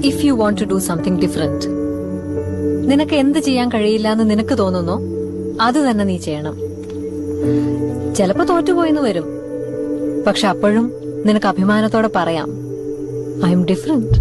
If you want to do something different, നിനക്ക് എന്ത് ചെയ്യാൻ കഴിയില്ല എന്ന് നിനക്ക് തോന്നുന്നോ അത് തന്നെ നീ ചെയ്യണം. ചിലപ്പോ തോറ്റുപോയെന്ന് വരും, പക്ഷെ അപ്പോഴും നിനക്ക് അഭിമാനത്തോടെ പറയാം, ഐ എം ഡിഫറെന്റ്.